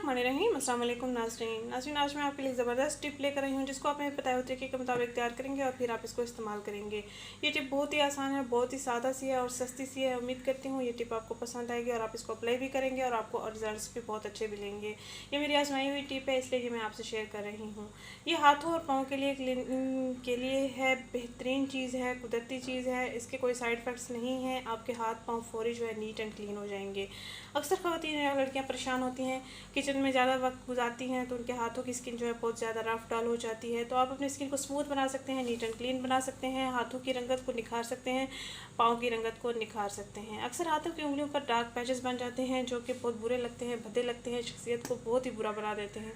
बिस्मिल्लाहिर्रहमानिर्रहीम। अस्सलाम वालेकुम नाज़रीन, आज मैं आपके लिए ज़बरदस्त टिप लेकर आई हूँ जिसको आप हमें बताए तरीके के मुताबिक तैयार करेंगे और फिर आप इसको इस्तेमाल करेंगे। ये टिप बहुत ही आसान है, बहुत ही सादा सी है और सस्ती सी है। उम्मीद करती हूँ ये टिप आपको पसंद आएगी और आप इसको अप्लाई भी करेंगे और आपको रिजल्ट्स भी बहुत अच्छे मिलेंगे। ये मेरी आजमाई हुई टिप है, इसलिए मैं आपसे शेयर कर रही हूँ। ये हाथों और पाँव के लिए है, बेहतरीन चीज़ है, कुदरती चीज़ है। इसके कोई साइड इफ़ेक्ट्स नहीं हैं। आपके हाथ पाँव फौरी जो है नीट एंड क्लीन हो जाएंगे। अक्सर ख़वातीन या लड़कियाँ परेशान होती हैं, किचन में ज़्यादा वक्त गुजारती हैं तो उनके हाथों की स्किन जो है बहुत ज़्यादा रफ डाल हो जाती है। तो आप अपनी स्किन को स्मूथ बना सकते हैं, नीट एंड क्लीन बना सकते हैं, हाथों की रंगत को निखार सकते हैं, पाँव की रंगत को निखार सकते हैं। अक्सर हाथों की उंगलियों पर डार्क पैचेस बन जाते हैं जो कि बहुत बुरे लगते हैं, भद्दे लगते हैं, शख्सियत को बहुत ही बुरा बना देते हैं।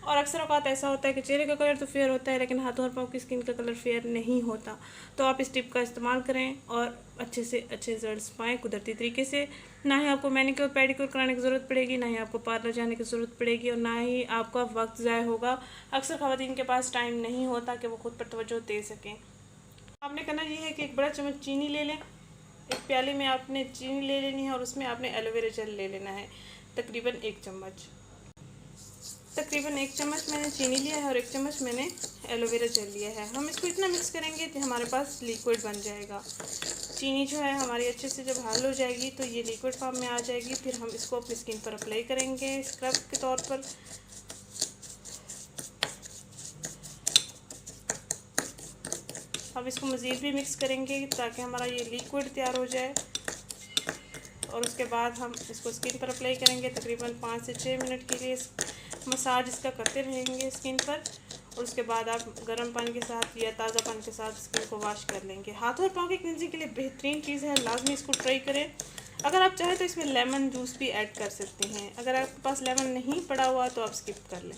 और अक्सर औक़ात ऐसा होता है कि चेहरे का कलर तो फेयर होता है लेकिन हाथों और पाँव की स्किन का कलर फेयर नहीं होता। तो आप इस टिप का इस्तेमाल करें और अच्छे से अच्छे रिजल्ट्स पाएँ कुदरती तरीके से। ना ही आपको मैनिक्योर पेडिक्योर कराने की ज़रूरत पड़ेगी, ना ही आपको पार्लर जाने की ज़रूरत पड़ेगी और ना ही आपका वक्त ज़ाय होगा। अक्सर ख़वातीन के पास टाइम नहीं होता कि वो खुद पर तवज्जो दे सकें। आपने करना ये है कि एक बड़ा चम्मच चीनी ले लें, एक प्याले में आपने चीनी ले लेनी है और उसमें आपने एलोवेरा जेल ले लेना है, तकरीबन 1 चम्मच। तकरीबन 1 चम्मच मैंने चीनी लिया है और 1 चम्मच मैंने एलोवेरा जेल लिया है। हम इसको इतना मिक्स करेंगे कि हमारे पास लिक्विड बन जाएगा। चीनी जो है हमारी अच्छे से जब हाल हो जाएगी तो ये लिक्विड फॉर्म में आ जाएगी। फिर हम इसको अपनी स्किन पर अप्लाई करेंगे स्क्रब के तौर पर। अब इसको मज़ीद भी मिक्स करेंगे ताकि हमारा ये लिक्विड तैयार हो जाए और उसके बाद हम इसको स्किन पर अप्लाई करेंगे। तकरीबन 5 से 6 मिनट के लिए मसाज इसका करते रहेंगे स्किन पर और उसके बाद आप गर्म पानी के साथ या ताज़ा पानी के साथ स्किन को वॉश कर लेंगे। हाथों और पाँव की क्लींजिंग के लिए बेहतरीन चीज़ है, लाजमी इसको ट्राई करें। अगर आप चाहें तो इसमें लेमन जूस भी ऐड कर सकते हैं। अगर आपके पास लेमन नहीं पड़ा हुआ तो आप स्किप कर लें।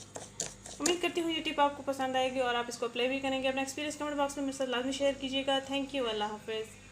उम्मीद करती हूँ ये टिप आपको पसंद आएगी और आप इसको अप्लाई भी करेंगे। अपना एक्सपीरियंस कमेंट बॉक्स में मेरे साथ लाजमी शेयर कीजिएगा। थैंक यू, अल्लाह हाफ़िज़।